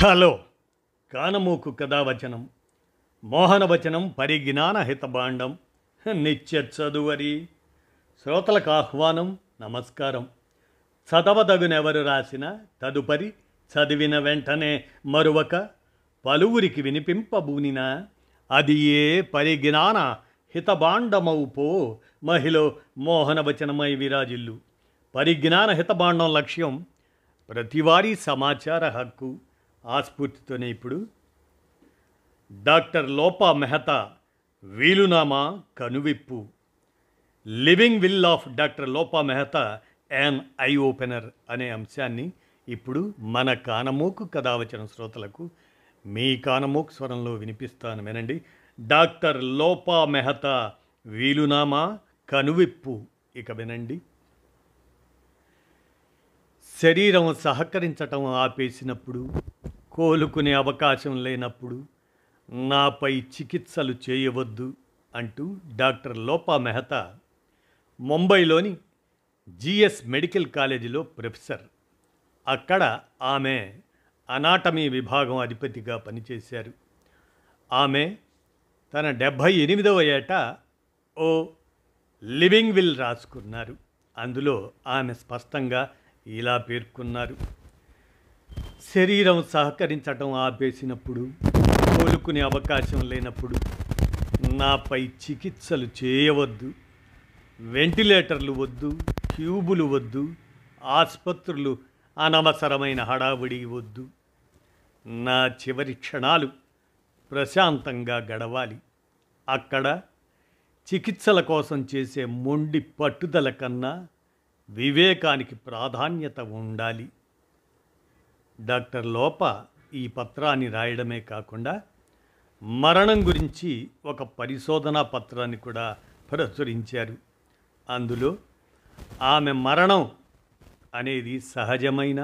Hello కానమూకు కథావచనం మోహనవచనం పరిజ్ఞాన హితభాండం నిత్య చదువరి శ్రోతలకు ఆహ్వానం నమస్కారం. చదవదగునెవరు రాసిన తదుపరి చదివిన వెంటనే మరువక పలువురికి వినిపింపబూనిన అది ఏ పరిజ్ఞాన హితభాండమవు పో మహిళ మోహనవచనమై విరాజిల్లు. పరిజ్ఞాన హితభాండం లక్ష్యం ప్రతివారీ సమాచార హక్కు. ఆ స్ఫూర్తితోనే ఇప్పుడు డాక్టర్ లోపా మెహతా వీలునామా కనువిప్పు, living will of doctor Lopa Mehta an eye opener అనే అంశాన్ని ఇప్పుడు మన కానమోకు కథావచన శ్రోతలకు మీ కానమోకు స్వరంలో వినిపిస్తాను, వినండి. డాక్టర్ లోపా మెహతా వీలునామా కనువిప్పు. ఇక వినండి. శరీరం సహకరించటం ఆపేసినప్పుడు, కోలుకునే అవకాశం లేనప్పుడు నాపై చికిత్సలు చేయవద్దు అంటూ డాక్టర్ లోపా మెహతా ముంబైలోని జిఎస్ మెడికల్ కాలేజీలో ప్రొఫెసర్. అక్కడ ఆమె అనాటమీ విభాగం అధిపతిగా పనిచేశారు. ఆమె తన 78వ ఏట ఓ లివింగ్ విల్ రాసుకున్నారు. అందులో ఆమె స్పష్టంగా ఇలా పేర్కొన్నారు: శరీరం సహకరించటం ఆపేసినప్పుడు, కోలుకునే అవకాశం లేనప్పుడు నాపై చికిత్సలు చేయవద్దు. వెంటిలేటర్లు వద్దు, ట్యూబులు వద్దు, ఆసుపత్రులు అనవసరమైన హడావుడి వద్దు. నా చివరి క్షణాలు ప్రశాంతంగా గడవాలి. అక్కడ చికిత్సల కోసం చేసే మొండి పట్టుదల కన్నా వివేకానికి ప్రాధాన్యత ఉండాలి. డాక్టర్ లోపా ఈ పత్రాన్ని రాయడమే కాకుండా మరణం గురించి ఒక పరిశోధనా పత్రాన్ని కూడా ప్రచురించారు. అందులో ఆమె మరణం అనేది సహజమైన,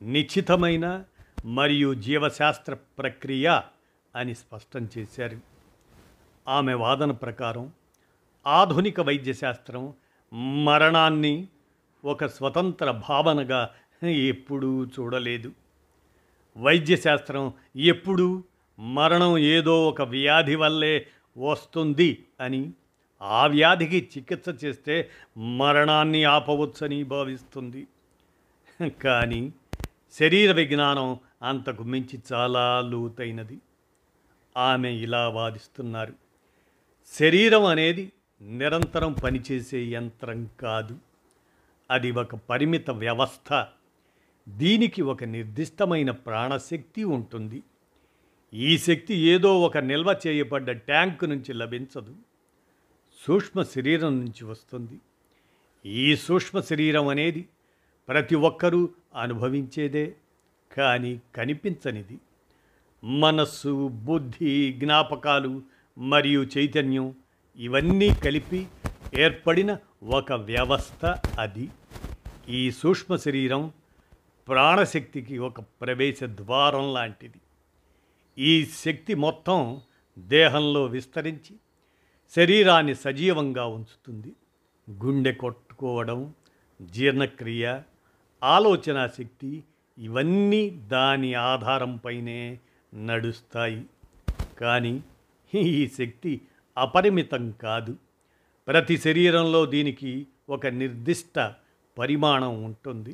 నిశ్చితమైన మరియు జీవశాస్త్ర ప్రక్రియ అని స్పష్టం చేశారు. ఆమె వాదన ప్రకారం ఆధునిక వైద్యశాస్త్రం మరణాన్ని ఒక స్వతంత్ర భావనగా ఎప్పుడూ చూడలేదు. వైద్యశాస్త్రం ఎప్పుడూ మరణం ఏదో ఒక వ్యాధి వల్లే వస్తుంది అని, ఆ వ్యాధికి చికిత్స చేస్తే మరణాన్ని ఆపవచ్చని భావిస్తుంది. కానీ శరీర విజ్ఞానం అంతకు మించి చాలా లోతైనది. ఆమె ఇలా వాదిస్తున్నారు: శరీరం అనేది నిరంతరం పనిచేసే యంత్రం కాదు, అది ఒక పరిమిత వ్యవస్థ. దీనికి ఒక నిర్దిష్టమైన ప్రాణశక్తి ఉంటుంది. ఈ శక్తి ఏదో ఒక నిల్వ చేయబడ్డ ట్యాంకు నుంచి లభించదు, సూక్ష్మ శరీరం నుంచి వస్తుంది. ఈ సూక్ష్మ శరీరం అనేది ప్రతి ఒక్కరూ అనుభవించేదే, కానీ కనిపించనిది. మనస్సు, బుద్ధి, జ్ఞాపకాలు మరియు చైతన్యం ఇవన్నీ కలిపి ఏర్పడిన ఒక వ్యవస్థ అది. ఈ సూక్ష్మ శరీరం ప్రాణశక్తికి ఒక ప్రవేశ ద్వారం లాంటిది. ఈ శక్తి మొత్తం దేహంలో విస్తరించి శరీరాన్ని సజీవంగా ఉంచుతుంది. గుండె కొట్టుకోవడం, జీర్ణక్రియ, ఆలోచన శక్తి ఇవన్నీ దాని ఆధారంపైనే నడుస్తాయి. కానీ ఈ శక్తి అపరిమితం కాదు. ప్రతి శరీరంలో దీనికి ఒక నిర్దిష్ట పరిమాణం ఉంటుంది.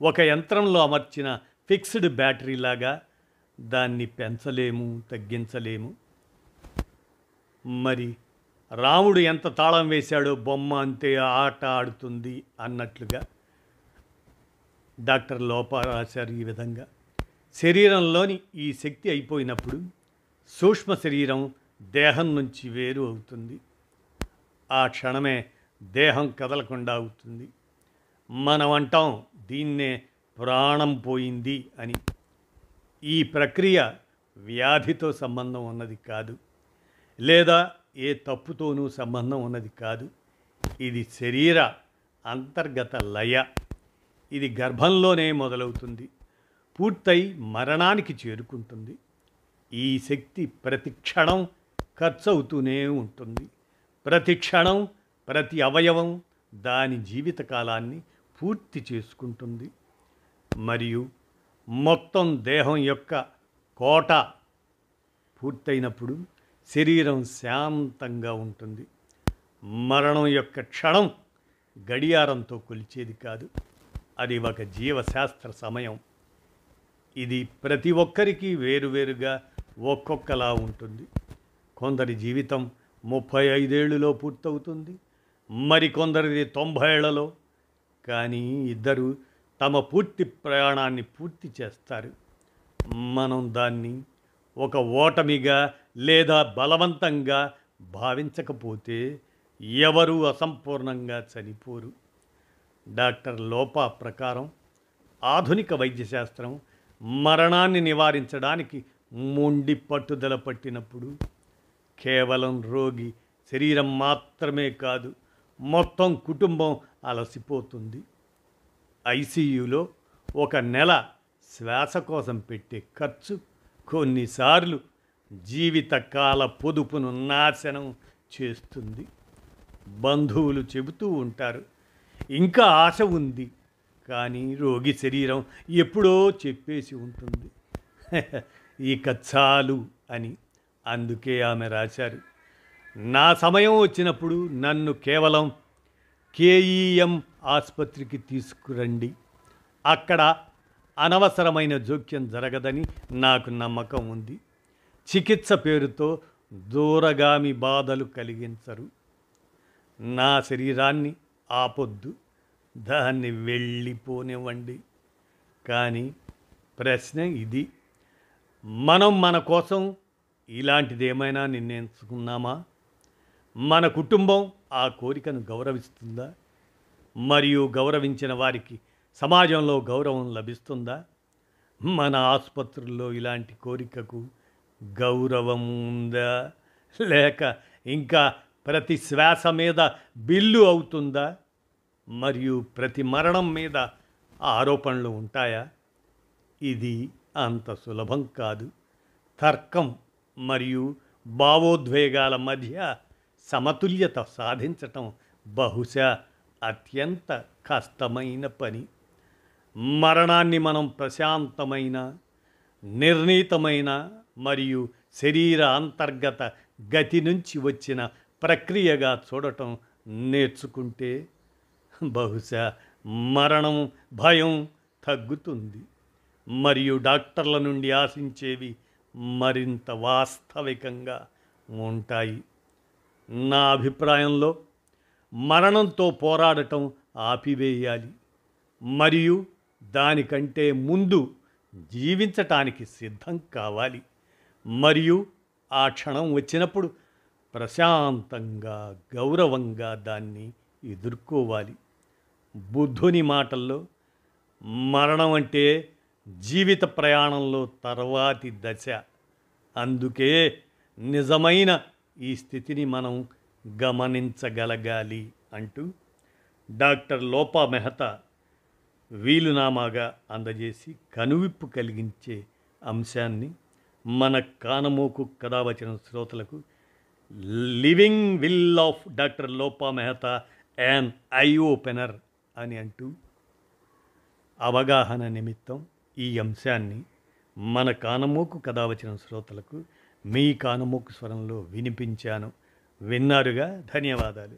ఒక యంత్రంలో అమర్చిన ఫిక్స్డ్ బ్యాటరీలాగా దాన్ని పెంచలేము, తగ్గించలేము. మరి రాముడు ఎంత తాళం వేశాడో బొమ్మ అంతే ఆట ఆడుతుంది అన్నట్లుగా డాక్టర్ లోపా రాశారు. ఈ విధంగా శరీరంలోని ఈ శక్తి అయిపోయినప్పుడు సూక్ష్మ శరీరం దేహం నుంచి వేరు అవుతుంది. ఆ క్షణమే దేహం కదలకుండా అవుతుంది. మనం అంటాం దీన్నే ప్రాణం పోయింది అని. ఈ ప్రక్రియ వ్యాధితో సంబంధం ఉన్నది కాదు, లేదా ఏ తప్పుతోనూ సంబంధం ఉన్నది కాదు. ఇది శరీర అంతర్గత లయ. ఇది గర్భంలోనే మొదలవుతుంది, పూర్తయి మరణానికి చేరుకుంటుంది. ఈ శక్తి ప్రతి క్షణం ఖర్చు అవుతూనే ఉంటుంది. ప్రతి క్షణం, ప్రతి అవయవం దాని జీవితకాలాన్ని పూర్తి చేసుకుంటుంది. మరియు మొత్తం దేహం యొక్క కోట పూర్తయినప్పుడు శరీరం శాంతంగా ఉంటుంది. మరణం యొక్క క్షణం గడియారంతో కొలిచేది కాదు, అది ఒక జీవశాస్త్ర సమయం. ఇది ప్రతి ఒక్కరికి వేరువేరుగా ఒక్కొక్కలా ఉంటుంది. కొందరి జీవితం 35 ఏళ్ళలో పూర్తవుతుంది, మరికొందరిది 90 ఏళ్లలో. కానీ ఇద్దరు తమ పూర్తి ప్రయాణాన్ని పూర్తి చేస్తారు. మనం దాన్ని ఒక ఓటమిగా లేదా బలవంతంగా భావించకపోతే ఎవరూ అసంపూర్ణంగా చనిపోరు. డాక్టర్ లోపా ప్రకారం ఆధునిక వైద్యశాస్త్రం మరణాన్ని నివారించడానికి మొండి పట్టుదల పట్టినప్పుడు కేవలం రోగి శరీరం మాత్రమే కాదు, మొత్తం కుటుంబం అలసిపోతుంది. ఐసీయూలో 1 నెల శ్వాస కోసం పెట్టే ఖర్చు కొన్నిసార్లు జీవితకాల పొదుపును నాశనం చేస్తుంది. బంధువులు చెబుతూ ఉంటారు, ఇంకా ఆశ ఉంది, కానీ రోగి శరీరం ఎప్పుడో చెప్పేసి ఉంటుంది ఇక చాలు అని. అందుకే ఆమె రాశారు, నా సమయం వచ్చినప్పుడు నన్ను కేవలం కేఈఎం ఆసుపత్రికి తీసుకురండి, అక్కడ అనవసరమైన జోక్యం జరగదని నాకు నమ్మకం ఉంది. చికిత్స పేరుతో దూరగామి బాధలు కలిగించరు. నా శరీరాన్ని ఆపొద్దు, దాన్ని వెళ్ళిపోనివ్వండి. కానీ ప్రశ్న ఇది, మనం మన కోసం ఇలాంటిదేమైనా నిర్ణయించుకున్నామా? మన కుటుంబం ఆ కోరికను గౌరవిస్తుందా? మరియు గౌరవించిన వారికి సమాజంలో గౌరవం లభిస్తుందా? మన ఆసుపత్రుల్లో ఇలాంటి కోరికకు గౌరవం ఉందా, లేక ఇంకా ప్రతి శ్వాస మీద బిల్లు అవుతుందా? మరియు ప్రతి మరణం మీద ఆరోపణలు ఉంటాయా? ఇది అంత సులభం కాదు. తర్కం మరియు భావోద్వేగాల మధ్య సమతుల్యత సాధించటం బహుశా అత్యంత కష్టమైన పని. మరణాన్ని మనం ప్రశాంతమైన, నిర్ణీతమైన మరియు శరీర అంతర్గత గతి నుంచి వచ్చిన ప్రక్రియగా చూడటం నేర్చుకుంటే బహుశా మరణం భయం తగ్గుతుంది మరియు డాక్టర్ల నుండి ఆశించేవి మరింత వాస్తవికంగా ఉంటాయి. నా అభిప్రాయంలో మరణంతో పోరాడటం ఆపివేయాలి మరియు దానికంటే ముందు జీవించటానికి సిద్ధం కావాలి. మరియు ఆ క్షణం వచ్చినప్పుడు ప్రశాంతంగా, గౌరవంగా దాన్ని ఎదుర్కోవాలి. బుద్ధుని మాటల్లో మరణం అంటే జీవిత ప్రయాణంలో తర్వాతి దశ. అందుకే నిజమైన ఈ స్థితిని మనం గమనించగలగాలి అంటూ డాక్టర్ లోపా మెహతా వీలునామాగా అందజేసి కనువిప్పు కలిగించే అంశాన్ని మన కానమోకు కథావచన శ్రోతలకు living will of doctor Lopa Mehta an eye opener అని అంటూ అవగాహన నిమిత్తం ఈ అంశాన్ని మన కానమోకు కథావచన శ్రోతలకు మీ కానమోకు స్వరంలో వినిపించాను. విన్నారుగా, ధన్యవాదాలు.